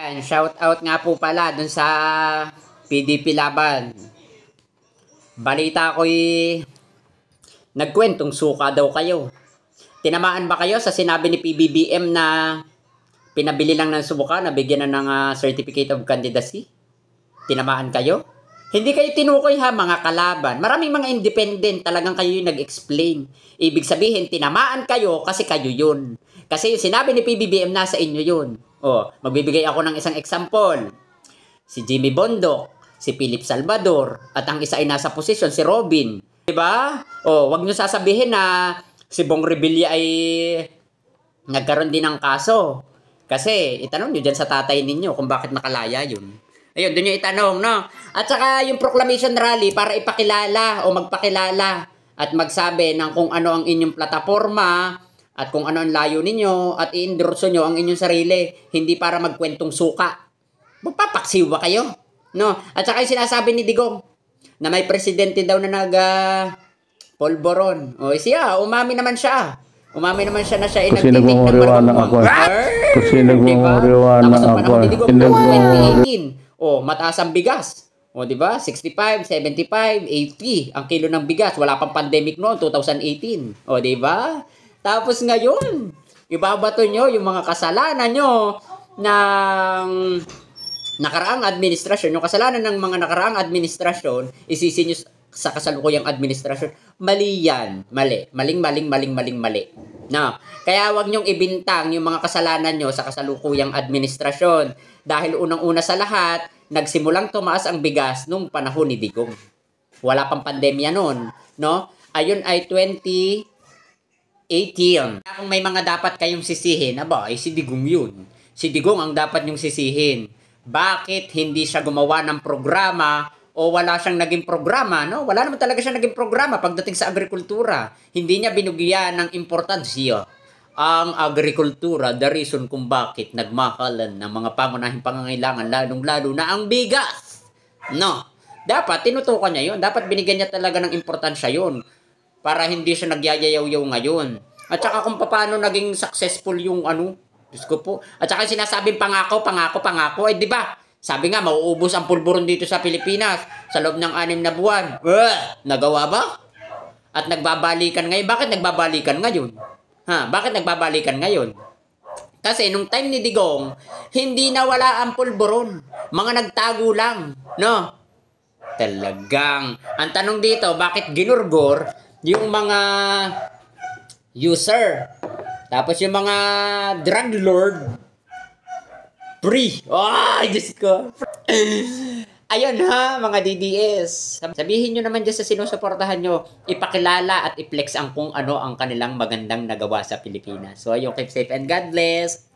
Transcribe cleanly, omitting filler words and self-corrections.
Ayan, shout out nga po pala dun sa PDP Laban. Balita ko'y nagkwentong suka daw kayo. Tinamaan ba kayo sa sinabi ni PBBM na pinabili lang ng suka na bigyan na ng Certificate of Candidacy? Tinamaan kayo? Hindi kayo tinukoy ha, mga kalaban. Maraming mga independent talagang kayo yung nag-explain. Ibig sabihin, tinamaan kayo kasi kayo yun. Kasi yung sinabi ni PBBM nasa inyo yun. Magbibigay ako ng isang example. Si Jimmy Bondoc, si Philip Salvador, at ang isa ay nasa posisyon, si Robin. Diba? Wag nyo sasabihin na si Bong Revilla ay nagkaroon din ng kaso. Kasi, itanong nyo dyan sa tatay ninyo kung bakit nakalaya yun. Ayun, doon yung itanong, no? At saka yung proclamation rally para ipakilala o magpakilala at magsabi ng kung ano ang inyong plataforma at kung ano ang layo ninyo at i-endorse nyo ang inyong sarili, hindi para magkwentong suka. Magpapaksiw ba kayo? No? At saka yung sinasabi ni Digong na may presidente daw na polboron. Siya, umami naman siya. Umami naman siya na siya ay kasi nagmumuriwa na ako. Kasi nagmumuriwa na ako. 2018. Mataas ang bigas. Diba? 65, 75, 80 ang kilo ng bigas. Wala pang pandemic noon, 2018. Diba? Tapos ngayon, ibabato nyo yung mga kasalanan nyo ng nakaraang administrasyon. Yung kasalanan ng mga nakaraang administrasyon, isisi nyo sa kasalukuyang administrasyon. Mali yan. Mali. Mali. No. Kaya wag nyong ibintang yung mga kasalanan nyo sa kasalukuyang administrasyon. Dahil unang-una sa lahat, nagsimulang tumaas ang bigas nung panahon ni Digong. Wala pang pandemya noon. No? Ayun ay 2018. Kung may mga dapat kayong sisihin, si Digong yun. Si Digong ang dapat nyong sisihin. Bakit hindi siya gumawa ng programa o wala siyang naging programa, no? Wala naman talaga siyang naging programa pagdating sa agrikultura. Hindi niya binigyan ng importansya ang agrikultura, the reason kung bakit nagmahalan ng mga pangunahing pangangailangan, lalong-lalo na ang bigas. No. Dapat tinutukan niya yun. Dapat binigyan niya talaga ng importansya yun para hindi siya nagyayayaw-yaw ngayon. At saka kung paano naging successful yung Diyos ko po. At saka sinasabing pangako, di ba? Sabi nga, mauubos ang pulburon dito sa Pilipinas sa loob ng 6 na buwan. Nagawa ba? At nagbabalikan ngayon. Bakit nagbabalikan ngayon? Bakit nagbabalikan ngayon? Kasi nung time ni Digong, hindi nawala ang pulburon. Mga nagtago lang. No? Talagang. Ang tanong dito, bakit ginurgor yung mga user? Tapos yung mga drug lord, free. Diyos ko. Ayun mga DDS. Sabihin nyo naman dyan sa sinusuportahan nyo, ipakilala at i-flex ang kung ano ang kanilang magandang nagawa sa Pilipinas. So, ayun, keep safe and God bless.